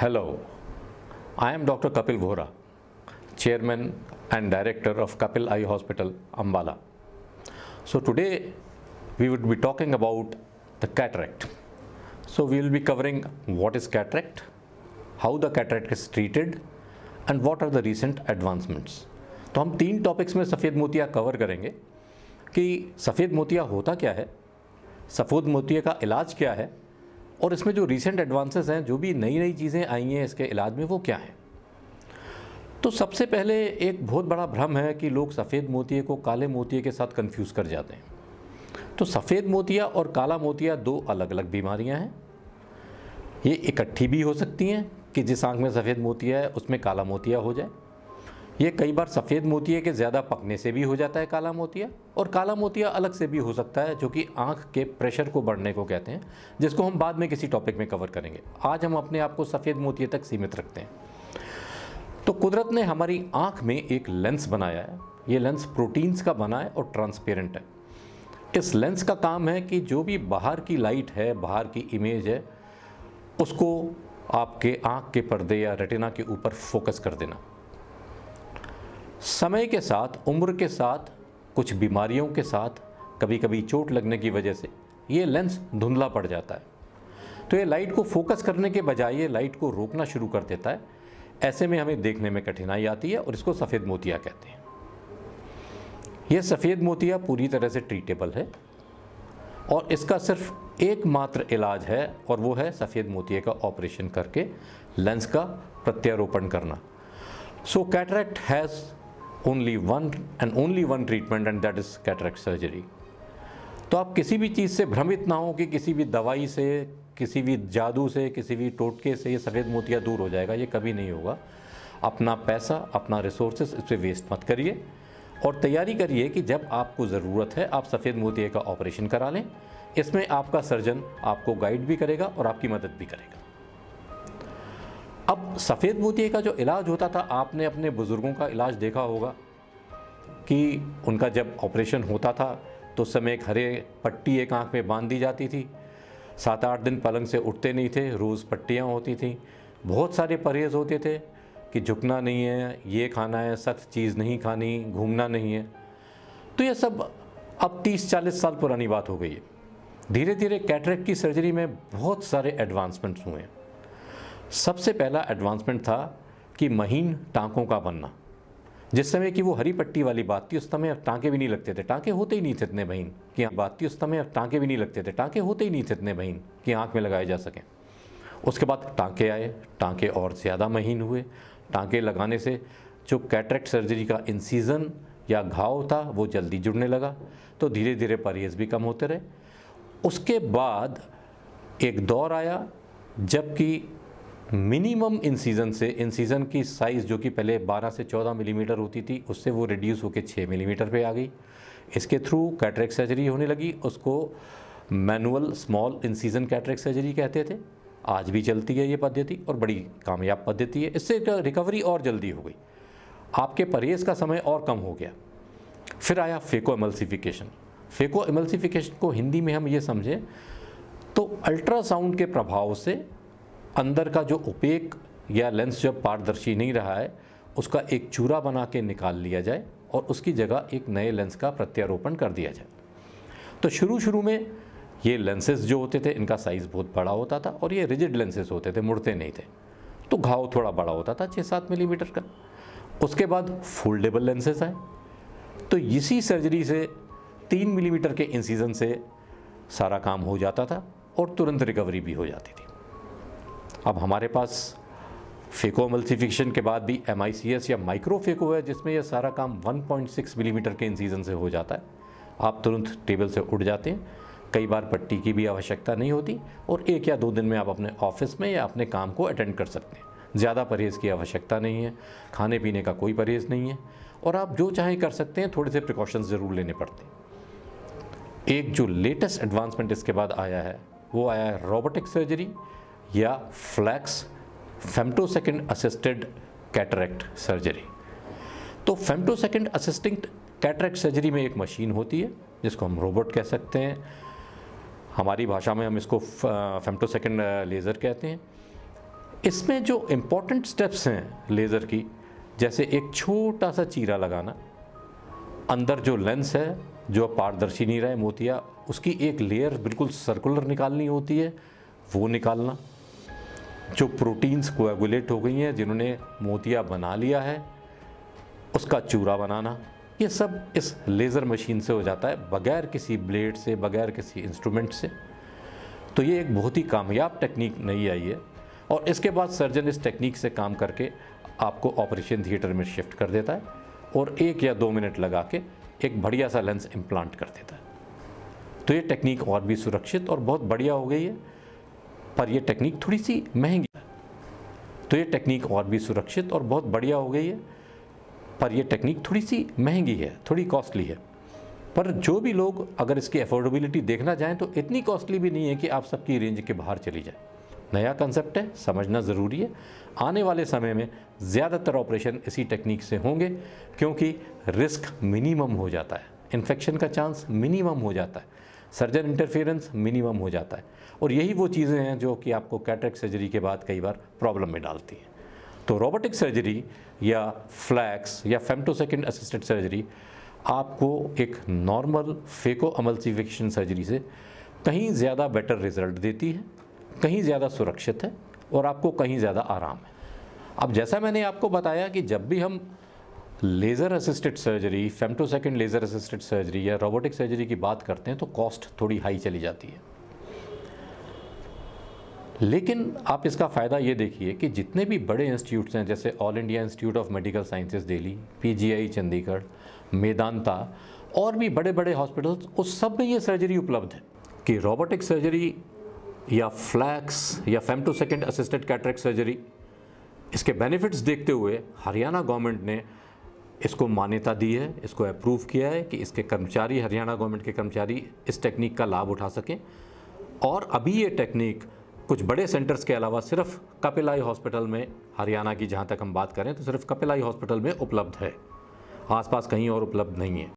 Hello, I am Dr. Kapil Vohra, Chairman and Director of Kapil Eye Hospital, Ambala. So today we would be talking about the cataract. So we will be covering what is cataract, how the cataract is treated and what are the recent advancements. तो हम 3 topics में सफ़ेद मोतिया cover करेंगे कि सफ़ेद मोतिया होता क्या है, सफ़ेद मोतिया का इलाज क्या है और इसमें जो रीसेंट एडवांसेस हैं, जो भी नई नई चीज़ें आई हैं इसके इलाज में, वो क्या है। तो सबसे पहले एक बहुत बड़ा भ्रम है कि लोग सफ़ेद मोतिये को काले मोतिये के साथ कंफ्यूज कर जाते हैं। तो सफ़ेद मोतिया और काला मोतिया 2 अलग अलग बीमारियां हैं। ये इकट्ठी भी हो सकती हैं कि जिस आंख में सफ़ेद मोतिया है उसमें काला मोतिया हो जाए। ये कई बार सफ़ेद मोतिये के ज़्यादा पकने से भी हो जाता है काला मोतिया, और काला मोतिया अलग से भी हो सकता है, जो कि आँख के प्रेशर को बढ़ने को कहते हैं, जिसको हम बाद में किसी टॉपिक में कवर करेंगे। आज हम अपने आप को सफ़ेद मोतिये तक सीमित रखते हैं। तो कुदरत ने हमारी आँख में एक लेंस बनाया है। ये लेंस प्रोटीन्स का बना है और ट्रांसपेरेंट है। इस लेंस का काम है कि जो भी बाहर की लाइट है, बाहर की इमेज है, उसको आपके आँख के पर्दे या रेटिना के ऊपर फोकस कर देना। समय के साथ, उम्र के साथ, कुछ बीमारियों के साथ, कभी कभी चोट लगने की वजह से ये लेंस धुंधला पड़ जाता है। तो ये लाइट को फोकस करने के बजाय ये लाइट को रोकना शुरू कर देता है। ऐसे में हमें देखने में कठिनाई आती है और इसको सफ़ेद मोतिया कहते हैं। ये सफ़ेद मोतिया पूरी तरह से ट्रीटेबल है और इसका सिर्फ एकमात्र इलाज है, और वो है सफ़ेद मोतिये का ऑपरेशन करके लेंस का प्रत्यारोपण करना। So cataract has only one treatment and that is cataract surgery. तो आप किसी भी चीज़ से भ्रमित ना हो कि किसी भी दवाई से, किसी भी जादू से, किसी भी टोटके से ये सफ़ेद मोतिया दूर हो जाएगा। ये कभी नहीं होगा। अपना पैसा, अपना रिसोर्सेज इस पर वेस्ट मत करिए और तैयारी करिए कि जब आपको ज़रूरत है आप सफ़ेद मोतिये का ऑपरेशन करा लें। इसमें आपका सर्जन आपको गाइड भी करेगा और आपकी मदद भी करेगा। अब सफ़ेद मोतिये का जो इलाज होता था, आपने अपने बुज़ुर्गों का इलाज देखा होगा कि उनका जब ऑपरेशन होता था तो उस समय एक हरे पट्टी एक आंख में बांध दी जाती थी। 7-8 दिन पलंग से उठते नहीं थे, रोज़ पट्टियाँ होती थीं। बहुत सारे परहेज़ होते थे कि झुकना नहीं है, ये खाना है, सख्त चीज़ नहीं खानी, घूमना नहीं है। तो ये सब अब 30-40 साल पुरानी बात हो गई है। धीरे धीरे कैटरेक्ट की सर्जरी में बहुत सारे एडवांसमेंट्स हुए हैं। सबसे पहला एडवांसमेंट था कि महीन टाँकों का बनना। जिस समय की वो हरी पट्टी वाली बात थी, उस समय टाँके भी नहीं लगते थे। टाँके होते ही नहीं थे इतने महीन कि बात थी, उस समय टाँके भी नहीं लगते थे। टाँके होते ही नहीं थे इतने महीन कि आँख में लगाए जा सकें। उसके बाद टाँके आए, टाँके और ज़्यादा महीन हुए। टाँके लगाने से जो कैटरेक्ट सर्जरी का इंसीजन या घाव था वो जल्दी जुड़ने लगा। तो धीरे धीरे परहेज़ भी कम होते रहे। उसके बाद एक दौर आया जबकि मिनिमम इंसीजन की साइज़ जो कि पहले 12 से 14 मिलीमीटर होती थी, उससे वो रिड्यूस होकर 6 मिलीमीटर पे आ गई। इसके थ्रू कैटरेक्ट सर्जरी होने लगी। उसको manual small incision cataract surgery कहते थे। आज भी चलती है ये पद्धति और बड़ी कामयाब पद्धति है। इससे रिकवरी और जल्दी हो गई, आपके परहेज़ का समय और कम हो गया। फिर आया फेको एमल्सिफिकेशन। फेको एमल्सिफिकेशन को हिंदी में हम ये समझें तो अल्ट्रासाउंड के प्रभाव से अंदर का जो ओपेक या लेंस जब पारदर्शी नहीं रहा है, उसका एक चूरा बना के निकाल लिया जाए और उसकी जगह एक नए लेंस का प्रत्यारोपण कर दिया जाए। तो शुरू में ये लेंसेज जो होते थे, इनका साइज़ बहुत बड़ा होता था और ये रिजिड लेंसेज होते थे, मुड़ते नहीं थे। तो घाव थोड़ा बड़ा होता था, 6-7 मिलीमीटर का। उसके बाद फोल्डेबल लेंसेज आए। तो इसी सर्जरी से 3 मिलीमीटर के इंसीजन से सारा काम हो जाता था और तुरंत रिकवरी भी हो जाती थी। अब हमारे पास फेको एमल्सिफिकेशन के बाद भी MICS या माइक्रो फेको है, जिसमें यह सारा काम 1.6 मिलीमीटर के इंसीजन से हो जाता है। आप तुरंत टेबल से उठ जाते हैं। कई बार पट्टी की भी आवश्यकता नहीं होती और 1 या 2 दिन में आप अपने ऑफिस में या अपने काम को अटेंड कर सकते हैं। ज़्यादा परहेज़ की आवश्यकता नहीं है, खाने पीने का कोई परहेज़ नहीं है और आप जो चाहें कर सकते हैं। थोड़े से प्रिकॉशंस ज़रूर लेने पड़ते हैं। एक जो लेटेस्ट एडवांसमेंट इसके बाद आया है, वो आया है रोबोटिक सर्जरी या FLACS femtosecond assisted cataract surgery. तो फेम्टोसेकंड असिस्टिंग कैटरेक्ट सर्जरी में एक मशीन होती है जिसको हम रोबोट कह सकते हैं। हमारी भाषा में हम इसको फेम्टोसेकंड लेज़र कहते हैं। इसमें जो इम्पोर्टेंट स्टेप्स हैं लेज़र की, जैसे एक छोटा सा चीरा लगाना, अंदर जो लेंस है जो पारदर्शी नहीं रहे मोतिया, उसकी एक लेयर बिल्कुल सर्कुलर निकालनी होती है, वो निकालना, जो प्रोटीन्स कोएगुलेट हो गई हैं जिन्होंने मोतिया बना लिया है उसका चूरा बनाना, ये सब इस लेज़र मशीन से हो जाता है बगैर किसी ब्लेड से, बगैर किसी इंस्ट्रूमेंट से। तो ये एक बहुत ही कामयाब टेक्निक नई आई है और इसके बाद सर्जन इस टेक्निक से काम करके आपको ऑपरेशन थिएटर में शिफ्ट कर देता है और 1 या 2 मिनट लगा के एक बढ़िया सा लेंस इम्प्लांट कर देता है। तो ये टेक्निक और भी सुरक्षित और बहुत बढ़िया हो गई है, पर ये टेक्निक थोड़ी सी महंगी है। तो ये टेक्निक और भी सुरक्षित और बहुत बढ़िया हो गई है, पर ये टेक्निक थोड़ी सी महंगी है, थोड़ी कॉस्टली है। पर जो भी लोग अगर इसकी अफोर्डेबिलिटी देखना चाहें तो इतनी कॉस्टली भी नहीं है कि आप सबकी रेंज के बाहर चली जाए। नया कंसेप्ट है, समझना ज़रूरी है। आने वाले समय में ज़्यादातर ऑपरेशन इसी टेक्निक से होंगे क्योंकि रिस्क मिनिमम हो जाता है, इन्फेक्शन का चांस मिनिमम हो जाता है, सर्जन इंटरफेरेंस मिनिमम हो जाता है और यही वो चीज़ें हैं जो कि आपको कैटरेक्ट सर्जरी के बाद कई बार प्रॉब्लम में डालती हैं। तो रोबोटिक सर्जरी या फ्लैक्स या फेम्टोसेकंड असिस्टेड सर्जरी आपको एक नॉर्मल फेको एमल्सिफिकेशन सर्जरी से कहीं ज़्यादा बेटर रिजल्ट देती है, कहीं ज़्यादा सुरक्षित है और आपको कहीं ज़्यादा आराम है। अब जैसा मैंने आपको बताया कि जब भी हम laser assisted surgery, femtosecond laser assisted surgery या रोबोटिक सर्जरी की बात करते हैं तो कॉस्ट थोड़ी हाई चली जाती है। लेकिन आप इसका फ़ायदा ये देखिए कि जितने भी बड़े इंस्टीट्यूट्स हैं जैसे all India institute of medical sciences Delhi, PGI Chandigarh, Medanta और भी बड़े बड़े हॉस्पिटल्स, उस सब में ये सर्जरी उपलब्ध है कि रोबोटिक सर्जरी या फ्लैक्स या फेम्टोसेकंड असिस्टेड कैटरेक्ट सर्जरी, इसके बेनिफिट्स देखते हुए हरियाणा गवर्नमेंट ने इसको मान्यता दी है, इसको अप्रूव किया है कि इसके कर्मचारी, हरियाणा गवर्नमेंट के कर्मचारी इस टेक्निक का लाभ उठा सकें। और अभी ये टेक्निक कुछ बड़े सेंटर्स के अलावा सिर्फ कपिल आई हॉस्पिटल में, हरियाणा की जहाँ तक हम बात करें तो सिर्फ कपिल आई हॉस्पिटल में उपलब्ध है, आसपास कहीं और उपलब्ध नहीं है।